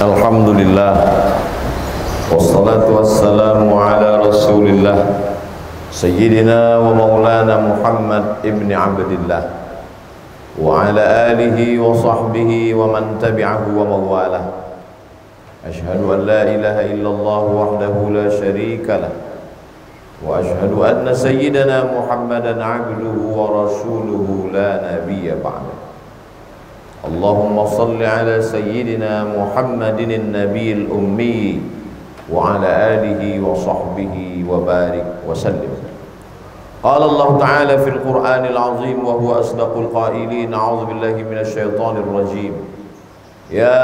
Alhamdulillah, wassalatu wassalamu ala rasulillah Sayyidina wa maulana Muhammad ibn Abdillah wa ala alihi wa sahbihi wa man tabi'ahu wa mawalah. Ashhadu an la ilaha illallah wahdahu la sharika lah wa ashhadu anna sayyidina Muhammadan abduhu wa rasuluhu la nabiyya ba'dah. Allahumma salli ala sayyidina Muhammadin an-nabiyil ummi wa ala alihi wa sahbihi wa barik wa sallim. Qala Allah ta'ala fil Qur'anil azim wa huwa asdaqul qailin. A'udzu billahi minasy syaithanir rajim. Ya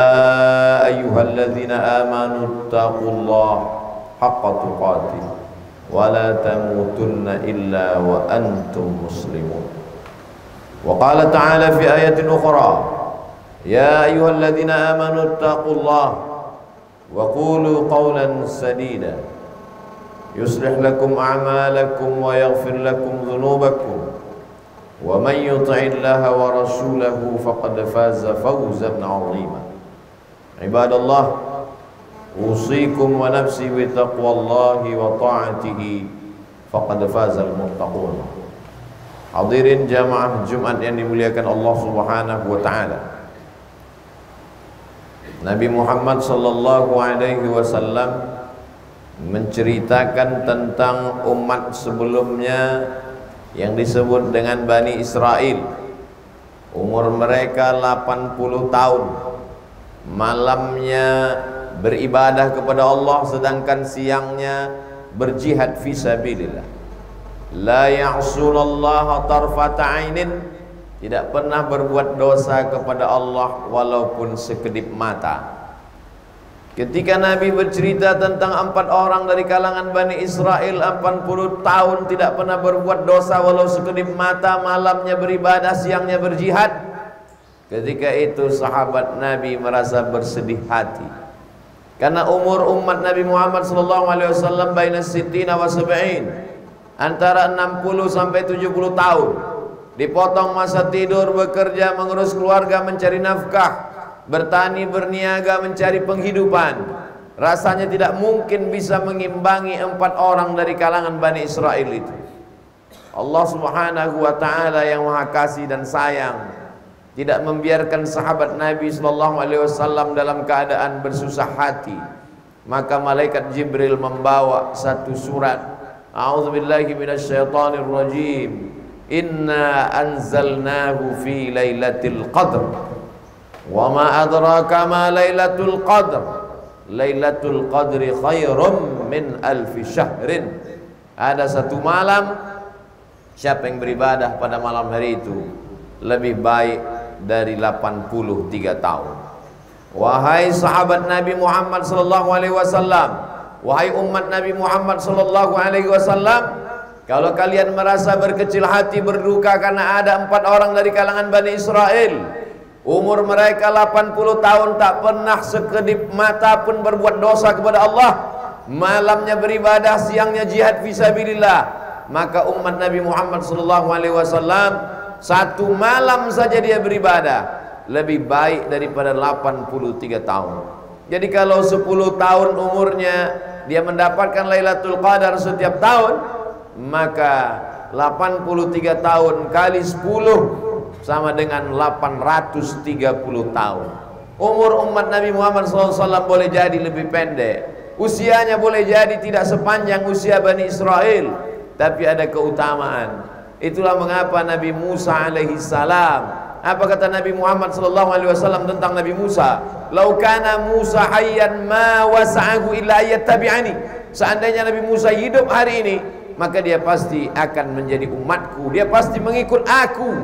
ayyuhalladzina amanu taqullaha haqqa tuqatih wa la tamutunna illa wa antum muslimun. Wa qala ta'ala fi ayatin ukhra. Ya ayyuhalladzina amanu taqullaha wa qulu qawlan sadida yuslih lakum a'malakum wa yaghfir lakum dhunubakum wa man yuti'illaha wa rasulahu faqad faza fawzan 'azima. Ibadallah, usikum wa nafsi bi taqwallahi wa ta'atihi faqad fazal muttaqun. Hadirin jamaah Jumat yang dimuliakan Allah Subhanahu wa taala. Nabi Muhammad sallallahu alaihi wasallam menceritakan tentang umat sebelumnya yang disebut dengan Bani Israel. Umur mereka 80 tahun. Malamnya beribadah kepada Allah, sedangkan siangnya berjihad fisabilillah. La ya'sunallaha tarfata 'ainin, tidak pernah berbuat dosa kepada Allah walaupun sekedip mata. Ketika Nabi bercerita tentang 4 orang dari kalangan Bani Israel 80 tahun tidak pernah berbuat dosa walau sekedip mata, malamnya beribadah, siangnya berjihad, ketika itu sahabat Nabi merasa bersedih hati, karena umur umat Nabi Muhammad SAW baina sittina wa sab'in, antara 60 sampai 70 tahun. Dipotong masa tidur, bekerja, mengurus keluarga, mencari nafkah, bertani, berniaga, mencari penghidupan. Rasanya tidak mungkin bisa mengimbangi 4 orang dari kalangan Bani Israel itu. Allah Subhanahu wa ta'ala yang maha kasih dan sayang tidak membiarkan sahabat Nabi SAW dalam keadaan bersusah hati. Maka malaikat Jibril membawa satu surat. A'udzubillahi minasyaitonir rajim. Inna anzalnahu fi lailatul qadr wa ma adraka ma lailatul qadr lailatul qadri khairum min alfi syahrin. Ada satu malam, siapa yang beribadah pada malam hari itu lebih baik dari 83 tahun. Wahai sahabat Nabi Muhammad sallallahu alaihi wasallam, wahai umat Nabi Muhammad sallallahu alaihi wasallam, kalau kalian merasa berkecil hati, berduka karena ada 4 orang dari kalangan Bani Israel, umur mereka 80 tahun tak pernah sekedip mata pun berbuat dosa kepada Allah, malamnya beribadah, siangnya jihad fisabilillah, maka umat Nabi Muhammad SAW satu malam saja dia beribadah lebih baik daripada 83 tahun. Jadi kalau 10 tahun umurnya dia mendapatkan Lailatul Qadar setiap tahun, maka 83 tahun kali 10 sama dengan 830 tahun. Umur umat Nabi Muhammad SAW boleh jadi lebih pendek, usianya boleh jadi tidak sepanjang usia Bani Israel, tapi ada keutamaan. Itulah mengapa Nabi Musa alaihi salam, apa kata Nabi Muhammad SAW tentang Nabi Musa? Lau kana Musa hayyan ma wasa'ahu illa ayattabi'ani. Seandainya Nabi Musa hidup hari ini, maka dia pasti akan menjadi umatku, dia pasti mengikut aku.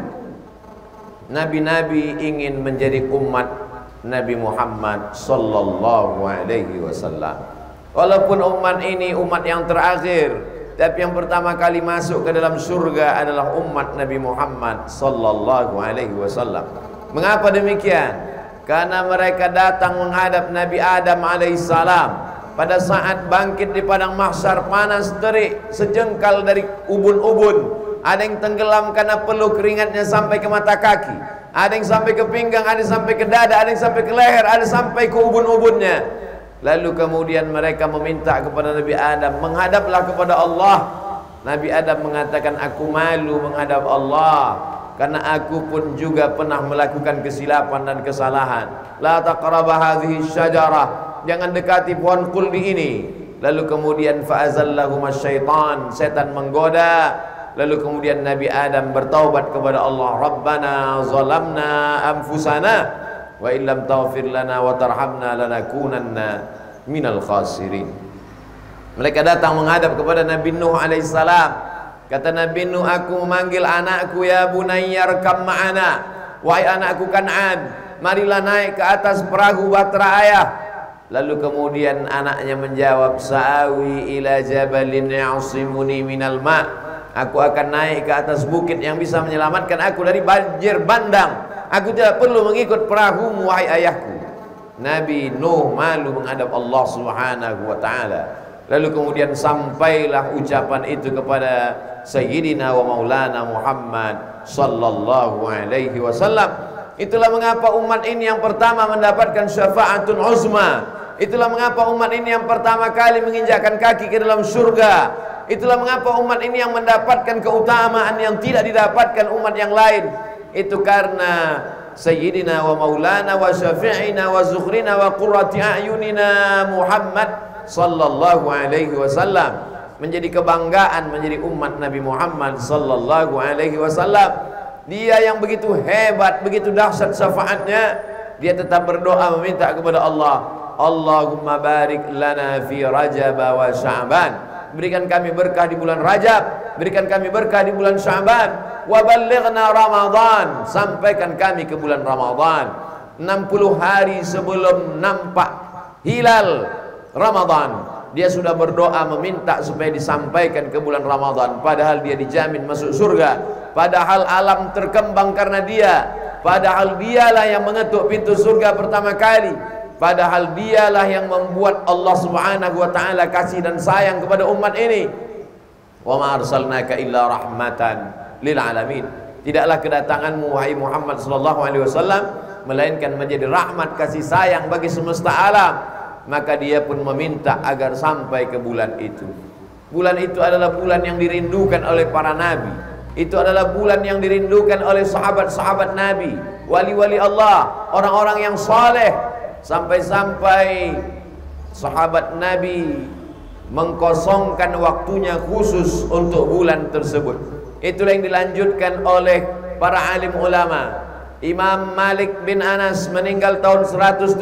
Nabi-nabi ingin menjadi umat Nabi Muhammad sallallahu alaihi wasallam. Walaupun umat ini umat yang terakhir, tapi yang pertama kali masuk ke dalam surga adalah umat Nabi Muhammad sallallahu alaihi wasallam. Mengapa demikian? Karena mereka datang menghadap Nabi Adam alaihissalam. Pada saat bangkit di padang mahsyar, panas terik sejengkal dari ubun-ubun. Ada yang tenggelam karena peluh keringatnya sampai ke mata kaki. ada yang sampai ke pinggang, ada yang sampai ke dada, ada yang sampai ke leher, ada sampai ke ubun-ubunnya. Lalu kemudian mereka meminta kepada Nabi Adam, menghadaplah kepada Allah. Nabi Adam mengatakan, aku malu menghadap Allah, karena aku pun juga pernah melakukan kesilapan dan kesalahan. La taqraba hadhihi syajarah, jangan dekati pohon kuldi ini. Lalu kemudian fa'azallahuma syaitan, setan menggoda. Lalu kemudian Nabi Adam bertaubat kepada Allah, Rabbana zalamna anfusana wa illam taghfir lana wa tarhamna lanakunanna minal khasirin. Mereka datang menghadap kepada Nabi Nuh alaihissalam. Kata Nabi Nuh, aku memanggil anakku, ya bunayya rkam ma'ana, wahai anakku Kan'an, marilah naik ke atas perahu bahtera ayah. Lalu kemudian anaknya menjawab, sa'awi ila jabalin ya'simuni minal ma', aku akan naik ke atas bukit yang bisa menyelamatkan aku dari banjir bandang. Aku tidak perlu mengikut perahumu, wahai ayahku. Nabi Nuh malu menghadap Allah Subhanahu wa ta'ala. Lalu kemudian sampailah ucapan itu kepada Sayyidina wa Maulana Muhammad sallallahu alaihi wasallam. Itulah mengapa umat ini yang pertama mendapatkan syafa'atun uzma. Itulah mengapa umat ini yang pertama kali menginjakkan kaki ke dalam surga. Itulah mengapa umat ini yang mendapatkan keutamaan yang tidak didapatkan umat yang lain. Itu karena Sayyidina wa Maulana wa Syafi'ina wa Zukhrina wa Qurrati A'yunina Muhammad sallallahu alaihi wasallam menjadi kebanggaan menjadi umat Nabi Muhammad sallallahu alaihi wasallam. Dia yang begitu hebat, begitu dahsyat syafaatnya, dia tetap berdoa meminta kepada Allah, Allahumma barik lana fi Rajab wa Sya'ban, berikan kami berkah di bulan Rajab, berikan kami berkah di bulan Sya'ban, wa ballighna Ramadan, sampaikan kami ke bulan Ramadan. 60 hari sebelum nampak hilal Ramadan, dia sudah berdoa meminta supaya disampaikan ke bulan Ramadan, padahal dia dijamin masuk surga, padahal alam terkembang karena dia, padahal dialah yang mengetuk pintu surga pertama kali, padahal dialah yang membuat Allah Subhanahu wa ta'ala kasih dan sayang kepada umat ini. Wa ma arsalnaka illa rahmatan lil alamin, tidaklah kedatanganmu wahai Muhammad sallallahu alaihi wasallam melainkan menjadi rahmat kasih sayang bagi semesta alam. Maka dia pun meminta agar sampai ke bulan itu. Bulan itu adalah bulan yang dirindukan oleh para nabi. Itu adalah bulan yang dirindukan oleh sahabat-sahabat Nabi, wali-wali Allah, orang-orang yang saleh. Sampai-sampai sahabat Nabi mengkosongkan waktunya khusus untuk bulan tersebut. Itulah yang dilanjutkan oleh para alim ulama. Imam Malik bin Anas meninggal tahun 179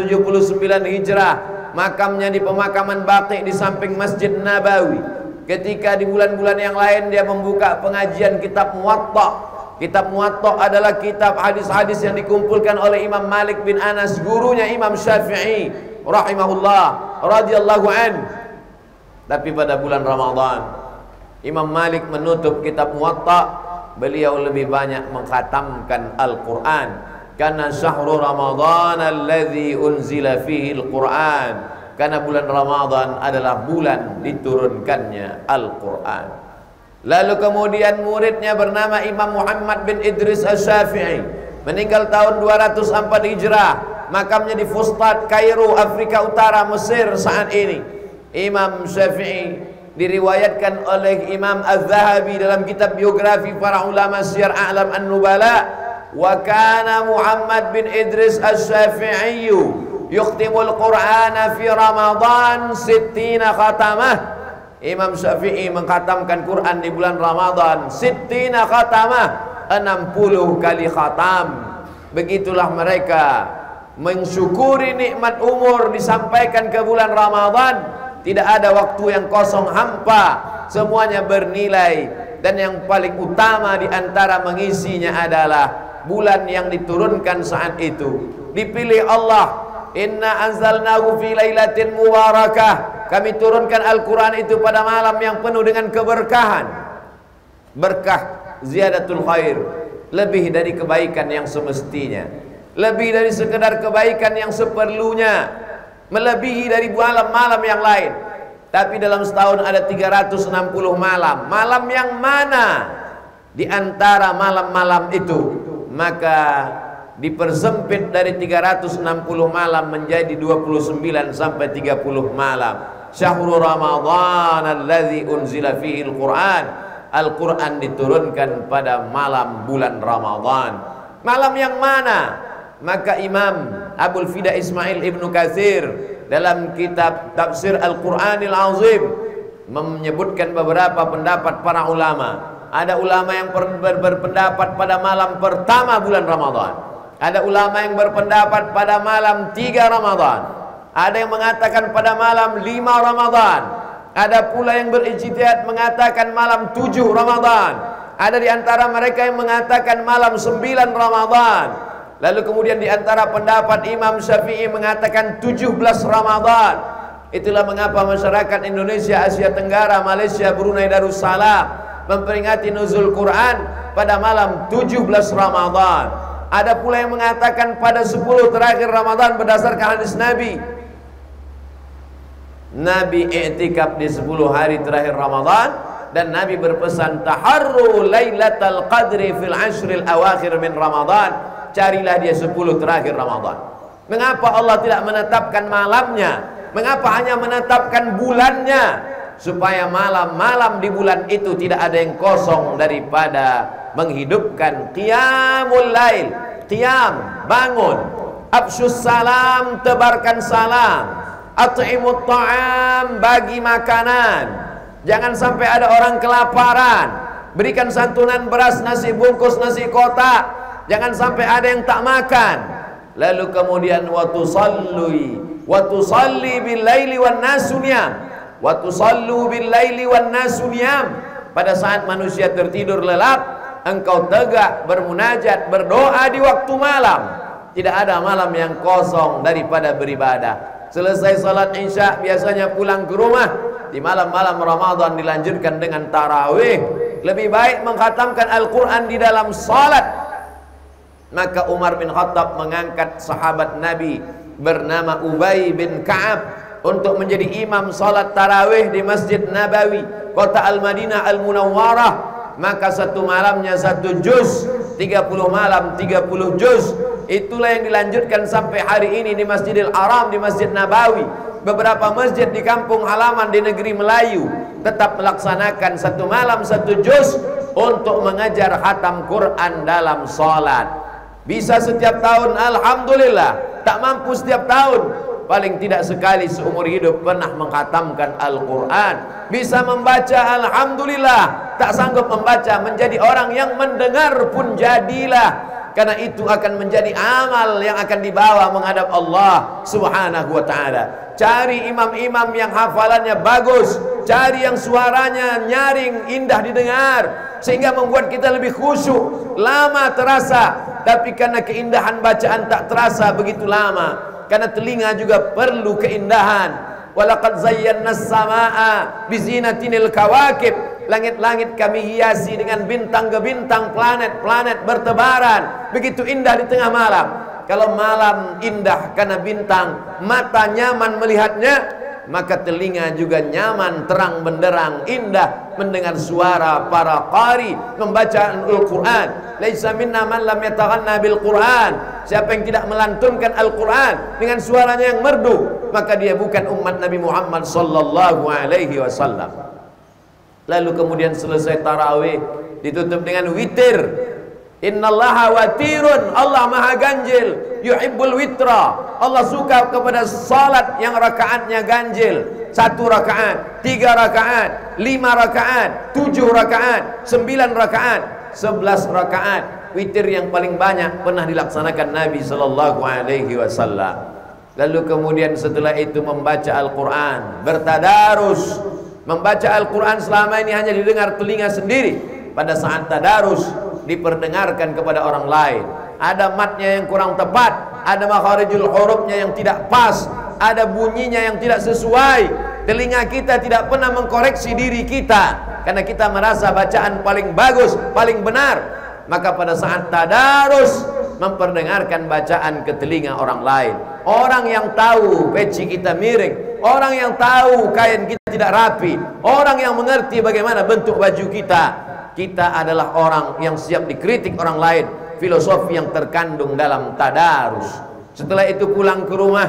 Hijrah. Makamnya di pemakaman Baqi di samping Masjid Nabawi. Ketika di bulan-bulan yang lain dia membuka pengajian kitab Muwatta. Kitab Muwatta adalah kitab hadis-hadis yang dikumpulkan oleh Imam Malik bin Anas, gurunya Imam Syafi'i rahimahullah radhiyallahu an. Tapi pada bulan Ramadan Imam Malik menutup kitab Muwatta, beliau lebih banyak mengkhatamkan Al-Quran. Karena syahrul Ramadan alladzi unzila fihi Al-Quran, karena bulan Ramadan adalah bulan diturunkannya Al-Quran. Lalu kemudian muridnya bernama Imam Muhammad bin Idris Asy-Syafi'i, meninggal tahun 204 Hijrah. Makamnya di Fustat, Kairo, Afrika Utara, Mesir saat ini. Imam Syafi'i diriwayatkan oleh Imam Az-Zahabi dalam kitab biografi para ulama Syiar A'lam An-Nubala, wa kana Muhammad bin Idris Asy-Syafi'i yukhtimul Qur'ana fi Ramadan 60 khatamah. Imam Syafi'i mengkhatamkan Quran di bulan Ramadan 60 khatamah, 60 kali khatam. Begitulah mereka mensyukuri nikmat umur disampaikan ke bulan Ramadan. Tidak ada waktu yang kosong hampa, semuanya bernilai. Dan yang paling utama di antara mengisinya adalah bulan yang diturunkan saat itu. Dipilih Allah, inna anzalnahu fi lailatin mubarakah, kami turunkan Al-Quran itu pada malam yang penuh dengan keberkahan. Berkah ziyadatul khair, lebih dari kebaikan yang semestinya, lebih dari sekedar kebaikan yang seperlunya, melebihi dari malam-malam yang lain. Tapi dalam setahun ada 360 malam. Malam yang mana di antara malam-malam itu? Maka dipersempit dari 360 malam menjadi 29 sampai 30 malam. Syahrul Ramadan alladzi unzila fihi al-Qur'an. Al-Quran diturunkan pada malam bulan Ramadan. Malam yang mana? Maka Imam Abul Fida Ismail Ibnu Katsir dalam kitab Tafsir Al-Quranil Azim menyebutkan beberapa pendapat para ulama. Ada ulama yang berpendapat pada malam pertama bulan Ramadan. Ada ulama yang berpendapat pada malam 3 Ramadan. Ada yang mengatakan pada malam 5 Ramadan. Ada pula yang berijtihad mengatakan malam 7 Ramadan. Ada di antara mereka yang mengatakan malam 9 Ramadan. Lalu kemudian di antara pendapat Imam Syafi'i mengatakan 17 Ramadan. Itulah mengapa masyarakat Indonesia, Asia Tenggara, Malaysia, Brunei Darussalam memperingati nuzul Quran pada malam 17 Ramadan. Ada pula yang mengatakan pada 10 terakhir Ramadan berdasarkan hadis Nabi. Nabi i'tikaf di 10 hari terakhir Ramadan, dan Nabi berpesan taharru lailatul qadri fil ashril awakhir min Ramadan. Carilah dia 10 terakhir Ramadan. Mengapa Allah tidak menetapkan malamnya? Mengapa hanya menetapkan bulannya? Supaya malam-malam di bulan itu tidak ada yang kosong daripada menghidupkan qiyamul lail. Qiyam, bangun. Afsyus salam, tebarkan salam. At'imut ta'am, bagi makanan. Jangan sampai ada orang kelaparan. Berikan santunan beras, nasi bungkus, nasi kotak. Jangan sampai ada yang tak makan. Lalu kemudian wa tusalli bil laili wan nasu niyam. Wa tusallu bil laili wan nasu niyam. Pada saat manusia tertidur lelap, engkau tegak bermunajat, berdoa di waktu malam. Tidak ada malam yang kosong daripada beribadah. Selesai salat Isya biasanya pulang ke rumah. Di malam-malam Ramadan dilanjutkan dengan tarawih. Lebih baik mengkhatamkan Al-Quran di dalam salat. Maka Umar bin Khattab mengangkat sahabat Nabi bernama Ubay bin Ka'ab untuk menjadi imam salat tarawih di Masjid Nabawi, kota Al-Madinah Al-Munawwarah. Maka satu malamnya 1 juz, 30 malam 30 juz. Itulah yang dilanjutkan sampai hari ini di Masjidil Haram, di Masjid Nabawi. Beberapa masjid di kampung halaman di negeri Melayu tetap melaksanakan 1 malam 1 juz untuk mengajar khatam Quran dalam salat. Bisa setiap tahun, alhamdulillah. Tak mampu setiap tahun, paling tidak sekali seumur hidup pernah mengkhatamkan Al-Quran. Bisa membaca, alhamdulillah. Tak sanggup membaca, menjadi orang yang mendengar pun jadilah. Karena itu akan menjadi amal yang akan dibawa menghadap Allah Subhanahu wa ta'ala. Cari imam-imam yang hafalannya bagus, cari yang suaranya nyaring, indah didengar, sehingga membuat kita lebih khusyuk. Lama terasa, tapi karena keindahan bacaan tak terasa begitu lama. Karena telinga juga perlu keindahan. Walaqad zayyana as-samaa'a bizinatinil kawakib. Langit-langit kami hiasi dengan bintang ke bintang, planet-planet bertebaran. Begitu indah di tengah malam. Kalau malam indah karena bintang, mata nyaman melihatnya, maka telinga juga nyaman, terang benderang, indah mendengar suara para qari membaca Al-Quran. Laisa minna man lam yataghanna bil Quran. Siapa yang tidak melantunkan Al-Quran dengan suaranya yang merdu, maka dia bukan umat Nabi Muhammad sallallahu alaihi wasallam. Lalu kemudian selesai tarawih ditutup dengan witir. Innallaha watirun, Allah maha ganjil. Yuhibbul witra, Allah suka kepada salat yang rakaatnya ganjil. 1 rakaat, 3 rakaat, 5 rakaat, 7 rakaat, 9 rakaat, 11 rakaat. Witir yang paling banyak pernah dilaksanakan Nabi sallallahu alaihi wasallam. Lalu kemudian setelah itu membaca Al-Quran, bertadarus. Membaca Al-Quran selama ini hanya didengar telinga sendiri. Pada saat tadarus diperdengarkan kepada orang lain. Ada matnya yang kurang tepat, ada makharijul hurufnya yang tidak pas, ada bunyinya yang tidak sesuai. Telinga kita tidak pernah mengkoreksi diri kita, karena kita merasa bacaan paling bagus, paling benar. Maka pada saat tadarus memperdengarkan bacaan ke telinga orang lain. Orang yang tahu peci kita miring, orang yang tahu kain kita tidak rapi, orang yang mengerti bagaimana bentuk baju kita. Kita adalah orang yang siap dikritik orang lain. filosofi yang terkandung dalam tadarus. Setelah itu pulang ke rumah.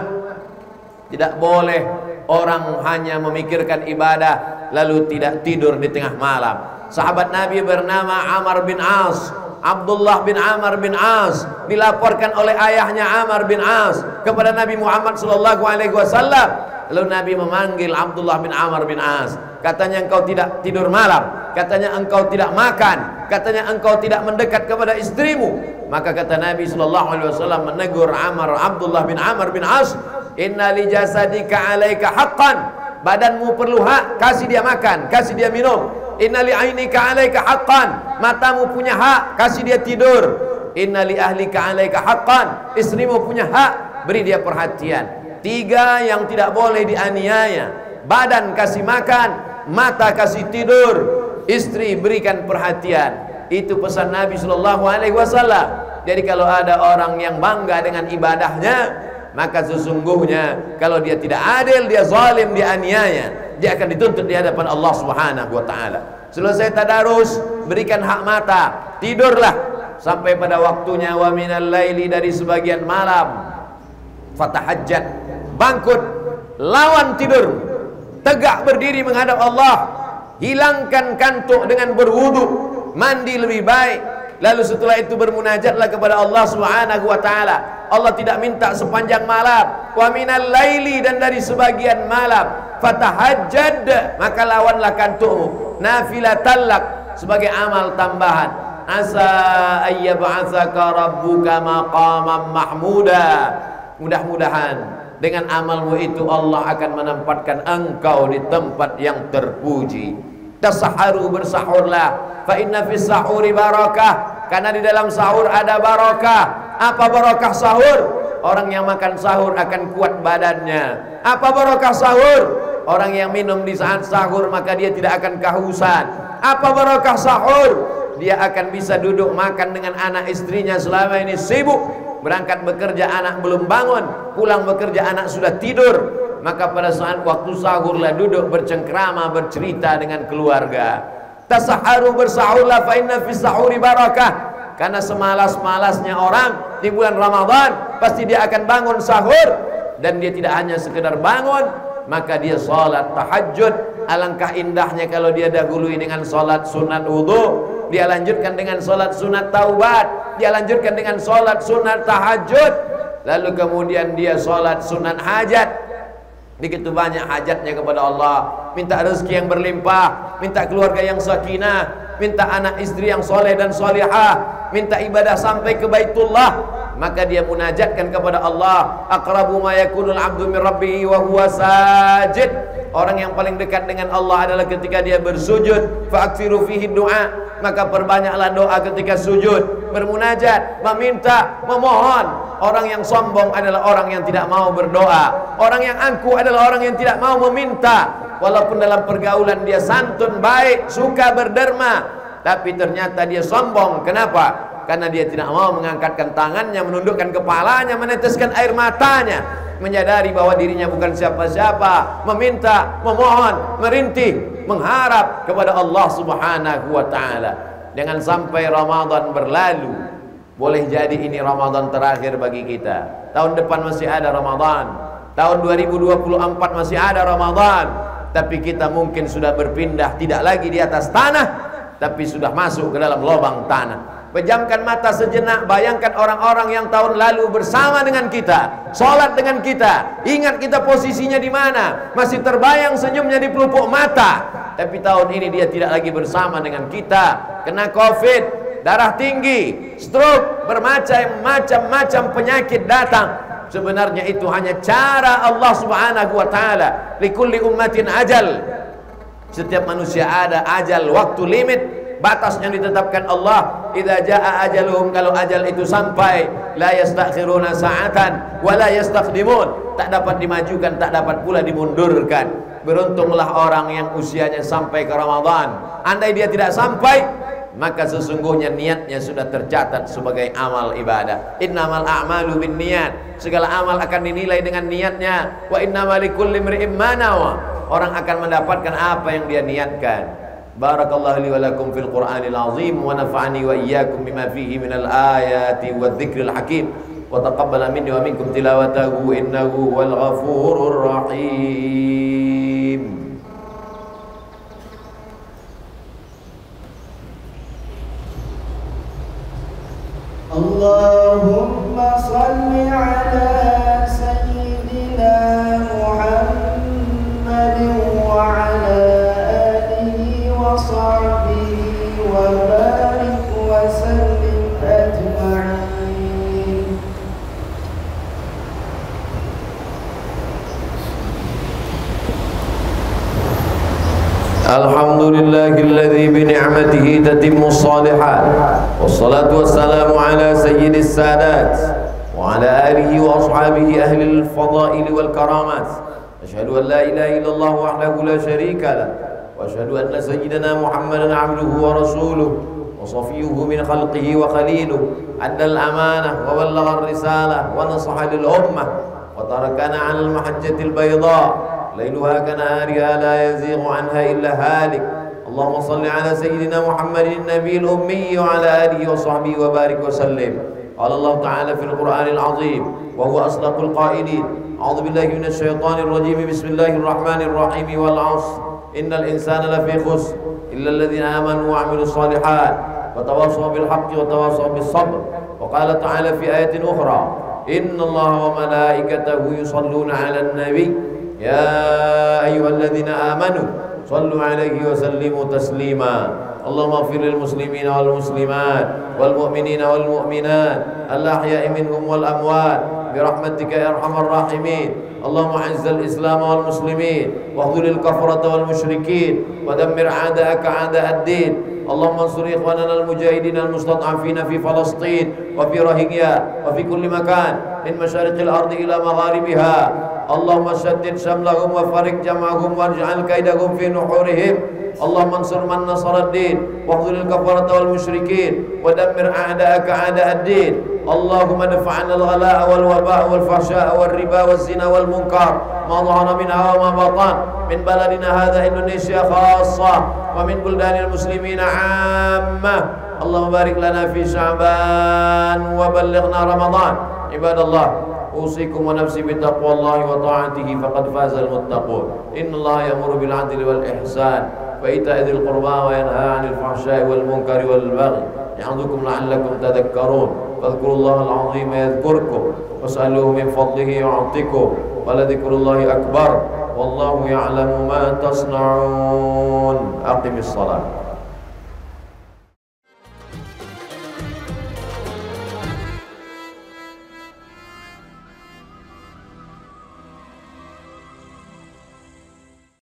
Tidak boleh orang hanya memikirkan ibadah lalu tidak tidur di tengah malam. Sahabat Nabi bernama Amr bin As, Abdullah bin Amr bin As, dilaporkan oleh ayahnya Amr bin As kepada Nabi Muhammad SAW. Lalu Nabi memanggil Abdullah bin Amr bin As. Katanya engkau tidak tidur malam, katanya engkau tidak makan, katanya engkau tidak mendekat kepada istrimu. Maka kata Nabi SAW menegur Abdullah bin Amr bin As, inna li jasadika alaika haqqan, badanmu perlu hak, kasih dia makan, kasih dia minum. Inna li ainika alaika haqqan, matamu punya hak, kasih dia tidur. Inna li ahlika alaika haqqan, istrimu punya hak, beri dia perhatian. 3 yang tidak boleh dianiaya: badan kasih makan, mata kasih tidur, istri berikan perhatian. Itu pesan Nabi SAW. Jadi kalau ada orang yang bangga dengan ibadahnya, maka sesungguhnya kalau dia tidak adil, dia zalim, dia aniaya, dia akan dituntut di hadapan Allah Subhanahu wa taala. Selesai tadarus, berikan hak mata, tidurlah sampai pada waktunya. Wa minal laili, dari sebagian malam, fatahajjat, bangkit, lawan tidur, tegak berdiri menghadap Allah, hilangkan kantuk dengan berwudu, mandi lebih baik. Lalu setelah itu bermunajatlah kepada Allah Subhanahu wa taala. Allah tidak minta sepanjang malam. Wa minal laili, dan dari sebagian malam, fatahajjad, maka lawanlah kantukmu, nafilatan lak, sebagai amal tambahan. Asa ayyab'atsaka rabbuka maqaman mahmuda. Mudah-mudahan dengan amalmu itu Allah akan menempatkan engkau di tempat yang terpuji. Tasaharu, bersahurlah, fa inna fis sahuri barakah, karena di dalam sahur ada barakah. Apa barakah sahur? Orang yang makan sahur akan kuat badannya. Apa barakah sahur? Orang yang minum di saat sahur maka dia tidak akan kehausan. Apa barakah sahur? Dia akan bisa duduk makan dengan anak istrinya selama ini sibuk. Berangkat bekerja anak belum bangun, pulang bekerja anak sudah tidur. Maka pada saat waktu sahurlah duduk bercengkrama, bercerita dengan keluarga. Tasaharu, bersahurlah, fa inna fis sahuri barakah. Karena semalas-malasnya orang di bulan Ramadan, pasti dia akan bangun sahur. Dan dia tidak hanya sekedar bangun, maka dia salat tahajud. Alangkah indahnya kalau dia dahului dengan salat sunat wudu, dia lanjutkan dengan salat sunat taubat, dia lanjutkan dengan salat sunat tahajud, lalu kemudian dia salat sunat hajat. Begitu banyak hajatnya kepada Allah, minta rezeki yang berlimpah, minta keluarga yang sakinah, minta anak istri yang soleh dan solihah, minta ibadah sampai ke Baitullah. Maka dia munajatkan kepada Allah. Aqrabu ma yakunul abdu min rabbihi wa huwa sajid. Orang yang paling dekat dengan Allah adalah ketika dia bersujud. Fa'akthiru fihi du'a, maka perbanyaklah doa ketika sujud, bermunajat, meminta, memohon. Orang yang sombong adalah orang yang tidak mau berdoa. Orang yang angkuh adalah orang yang tidak mau meminta. Walaupun dalam pergaulan dia santun, baik, suka berderma, tapi ternyata dia sombong. Kenapa? Karena dia tidak mau mengangkatkan tangannya, menundukkan kepalanya, meneteskan air matanya, menyadari bahwa dirinya bukan siapa-siapa, meminta, memohon, merintih, mengharap kepada Allah Subhanahu wa taala. Jangan sampai Ramadan berlalu. Boleh jadi ini Ramadan terakhir bagi kita. Tahun depan masih ada Ramadan. Tahun 2024 masih ada Ramadan. Tapi kita mungkin sudah berpindah, tidak lagi di atas tanah, tapi sudah masuk ke dalam lubang tanah. Pejamkan mata sejenak, bayangkan orang-orang yang tahun lalu bersama dengan kita, sholat dengan kita, ingat kita posisinya di mana, masih terbayang senyumnya di pelupuk mata. Tapi tahun ini dia tidak lagi bersama dengan kita, kena COVID, darah tinggi, stroke, bermacam-macam penyakit datang. Sebenarnya itu hanya cara Allah Subhanahu wa taala. Likulli ummatin ajal. Setiap manusia ada ajal, waktu limit, batas yang ditetapkan Allah. Idza jaa ajaluhum, kalau ajal itu sampai, la yastakhiruna sa'atan wa la yastaqdimun, tak dapat dimajukan, tak dapat pula dimundurkan. Beruntunglah orang yang usianya sampai ke Ramadan. Andai dia tidak sampai, maka sesungguhnya niatnya sudah tercatat sebagai amal ibadah. Innamal a'malu binniyat, segala amal akan dinilai dengan niatnya. Wa innamal likulli imri'in ma nawa, orang akan mendapatkan apa yang dia niatkan. Barakallahu li wa lakum fil Qur'anil azim wa nafa'ani wa iyyakum bima fihi minal ayati wadh-dhikril hakim wa taqabbala minni wa minkum tilawatahu innahu wal ghafurur rahim. Allahumma salli ala sayyidina Muhammadin wa ala وصحبه وبارك وسلم أجمعين. الحمد لله الذي بنعمته تتم الصالحات والصلاة والسلام على سيد السادات وعلى آله وأصحابه أهل الفضائل والكرامات. أشهد أن لا إله إلا الله وحده لا شريك له وأشهد أن سيدنا محمدا عبده ورسوله وصفيه من خلقه وخليله أدى الأمانة وبلغ الرسالة ونصح للأمة وتركنا على المحجة البيضاء ليلها كنهارها لا يزيغ عنها إلا هالك. اللهم صل على سيدنا محمد النبي الأمي وعلى آله وصحبه وبارك وسلم. قال الله تعالى في القرآن العظيم وهو أصدق القائلين: أعوذ بالله من الشيطان الرجيم، بسم الله الرحمن الرحيم، والعصر إن الإنسان لفي خسر إلا الذين آمنوا وعملوا الصالحات وتواصوا بالحق وتواصوا بالصبر. وقال تعالى في آية أخرى: إن الله وملائكته يصلون على النبي يا أيها الذين آمنوا صلوا عليه وسلموا تسليما. اللهم اغفر للمسلمين والمسلمات والمؤمنين والمؤمنات الأحياء منهم والأموات برحمتك يا أرحم الراحمين. اللهم أعز الإسلام والمسلمين واخذل الكفرة والمشركين ودمر أعداءك أعداء الدين. اللهم انصر إخواننا المجاهدين المستضعفين في فلسطين وفي روهينيا وفي كل مكان من مشارق الأرض إلى مغاربها. اللهم شتت شملهم وفرق جمعهم واجعل كيدهم في نحورهم. اللهم انصر من نصر الدين واخذل الكفرة والمشركين ودمر أعداءك أعداء الدين. اللهم ادفع عنا الغلاء والوباء والفحشاء والربا والزنا والمنكر ما ظهر منها وما بطن من بلدنا هذا إندونيسيا خاصة ومن بلدان المسلمين عامة. اللهم بارك لنا في شعبان وبلغنا رمضان. عباد الله، أوصيكم ونفسي بتقوى الله وطاعته فقد فاز المتقون. إن الله يأمر بالعدل والإحسان وإيتاء ذي القربى وينهى عن الفحشاء والمنكر والبغي يعظكم لعلكم تذكرون. فاذكروا الله العظيم يذكركم واسألوه من فضله يعطكم ولذكر الله أكبر والله يعلم ما تصنعون. أقم الصلاة.